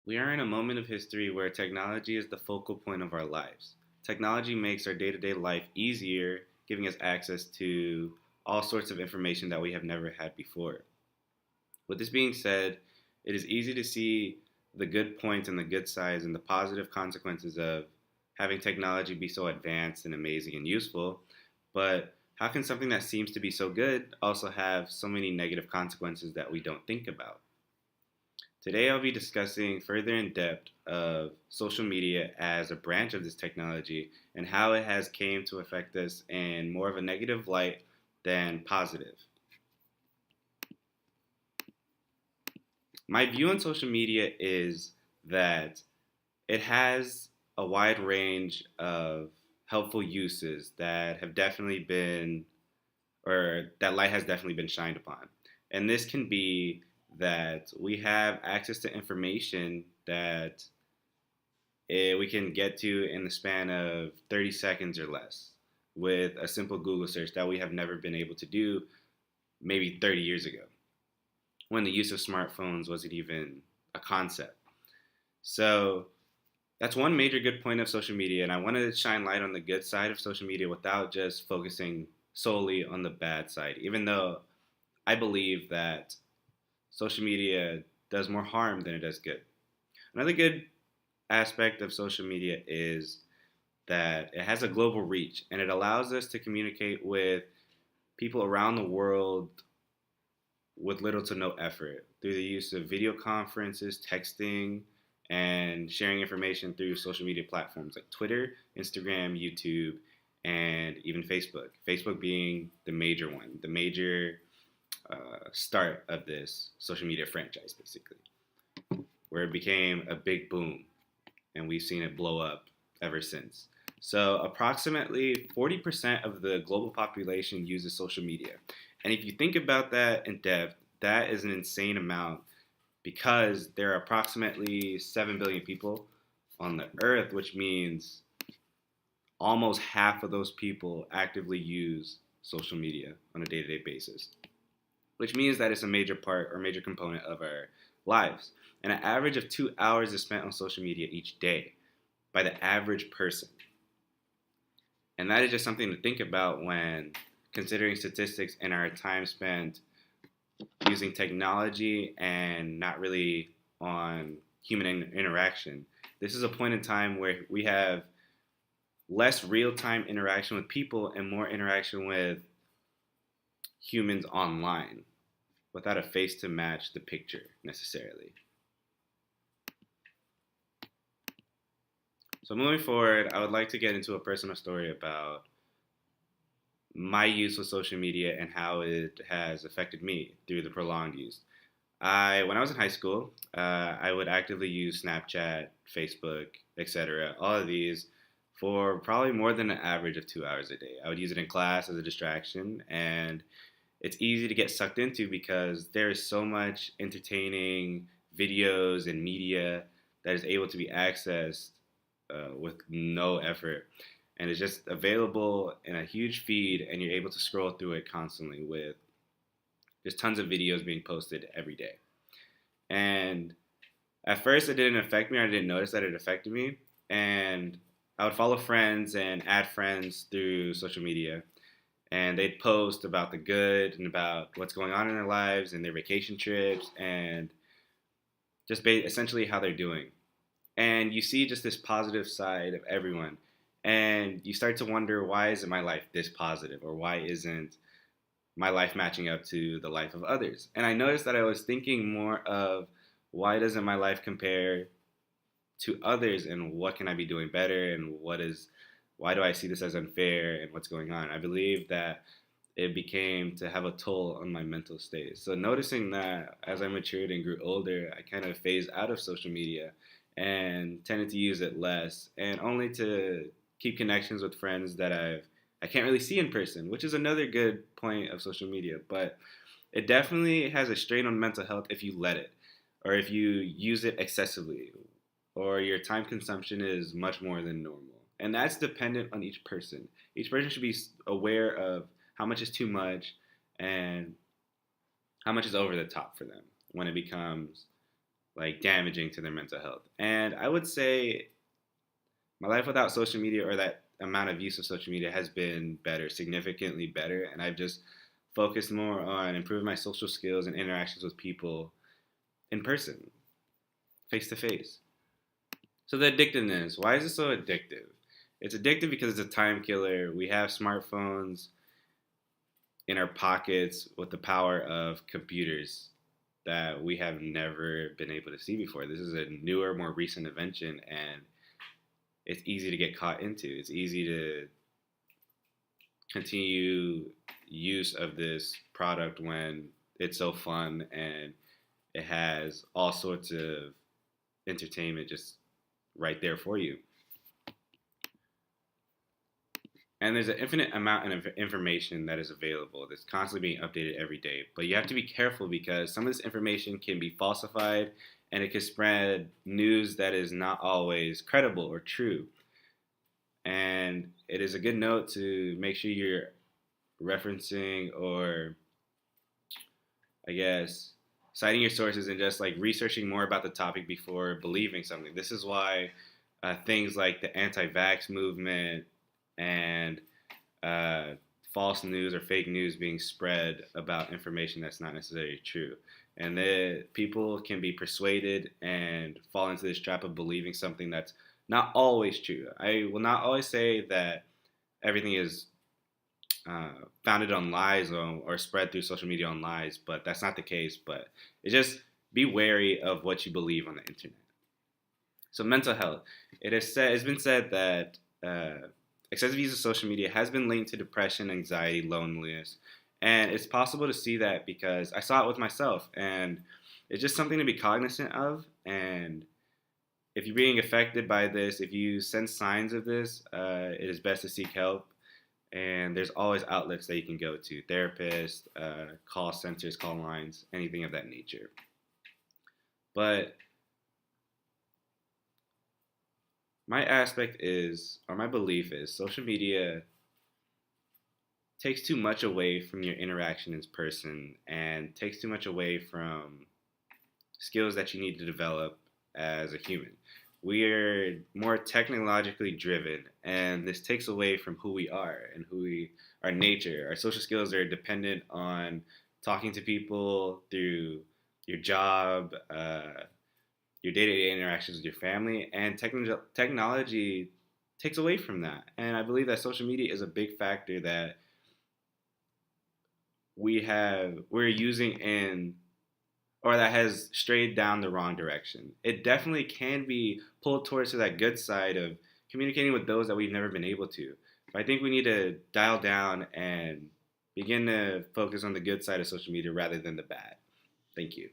We are in a moment of history where technology is the focal point of our lives. Technology makes our day to day life easier, giving us access to all sorts of information that we have never had before. With this being said, it is easy to see the good points and the good sides and the positive consequences of having technology be so advanced and amazing and useful. But how can something that seems to be so good also have so many negative consequences that we don't think about? Today I'll be discussing further in depth of social media as a branch of this technology and how it has came to affect us in more of a negative light than positive. My view on social media is that it has a wide range of helpful uses that have definitely been, or that light has definitely been shined upon. And this can be that we have access to information that we can get to in the span of 30 seconds or less with a simple Google search that we have never been able to do maybe 30 years ago when the use of smartphones wasn't even a concept. So that's one major good point of social media, and I wanted to shine light on the good side of social media without just focusing solely on the bad side, even though I believe that social media does more harm than it does good. Another good aspect of social media is that it has a global reach and it allows us to communicate with people around the world with little to no effort through the use of video conferences, texting, and sharing information through social media platforms like Twitter, Instagram, YouTube, and even Facebook. Facebook being the major one, the major start of this social media franchise, basically, where it became a big boom and we've seen it blow up ever since. So, approximately 40% of the global population uses social media. And if you think about that in depth, that is an insane amount because there are approximately 7 billion people on the earth, which means almost half of those people actively use social media on a day to day basis, which means that it's a major part or major component of our lives. And an average of 2 hours is spent on social media each day by the average person. And that is just something to think about when considering statistics and our time spent using technology and not really on human interaction. This is a point in time where we have less real time interaction with people and more interaction with humans online without a face to match the picture necessarily. So moving forward, I would like to get into a personal story about my use of social media and how it has affected me through the prolonged use. When I was in high school, I would actively use Snapchat, Facebook, etc. All of these for probably more than an average of 2 hours a day. I would use it in class as a distraction, and it's easy to get sucked into because there is so much entertaining videos and media that is able to be accessed with no effort. And it's just available in a huge feed, and you're able to scroll through it constantly with just tons of videos being posted every day. And at first, it didn't affect me, or I didn't notice that it affected me. And I would follow friends and add friends through social media, and they'd post about the good and about what's going on in their lives and their vacation trips and just essentially how they're doing. And you see just this positive side of everyone, and you start to wonder, why isn't my life this positive, or why isn't my life matching up to the life of others? And I noticed that I was thinking more of, why doesn't my life compare to others, and what can I be doing better, and why do I see this as unfair, and what's going on? I believe that it became to have a toll on my mental state. So noticing that as I matured and grew older, I kind of phased out of social media and tended to use it less, and only to keep connections with friends that I can't really see in person, which is another good point of social media. But it definitely has a strain on mental health if you let it, or if you use it excessively, or your time consumption is much more than normal. And that's dependent on each person. Each person should be aware of how much is too much and how much is over the top for them when it becomes like damaging to their mental health. And I would say my life without social media, or that amount of use of social media, has been better, significantly better. And I've just focused more on improving my social skills and interactions with people in person, face to face. So the addictiveness, why is it so addictive? It's addictive because it's a time killer. We have smartphones in our pockets with the power of computers that we have never been able to see before. This is a newer, more recent invention, and it's easy to get caught into. It's easy to continue use of this product when it's so fun and it has all sorts of entertainment just right there for you. And there's an infinite amount of information that is available that's constantly being updated every day. But you have to be careful because some of this information can be falsified and it can spread news that is not always credible or true. And it is a good note to make sure you're referencing, or I guess citing your sources and just like researching more about the topic before believing something. This is why things like the anti-vax movement and uh, false news or fake news being spread about information that's not necessarily true. And that people can be persuaded and fall into this trap of believing something that's not always true. I will not always say that everything is founded on lies, or spread through social media on lies, but that's not the case. But it's just be wary of what you believe on the internet. So mental health. It's been said that excessive use of social media has been linked to depression, anxiety, loneliness, and it's possible to see that because I saw it with myself, and it's just something to be cognizant of. And if you're being affected by this, if you sense signs of this, it is best to seek help. And there's always outlets that you can go to: therapists, call centers, call lines, anything of that nature. But my aspect is, or my belief is, social media takes too much away from your interaction in person and takes too much away from skills that you need to develop as a human. We are more technologically driven, and this takes away from who we are and our nature. Our social skills are dependent on talking to people through your job, your day-to-day interactions with your family, and technology takes away from that. And I believe that social media is a big factor that we're using in, or that has strayed down the wrong direction. It definitely can be pulled towards to that good side of communicating with those that we've never been able to. But I think we need to dial down and begin to focus on the good side of social media rather than the bad. Thank you.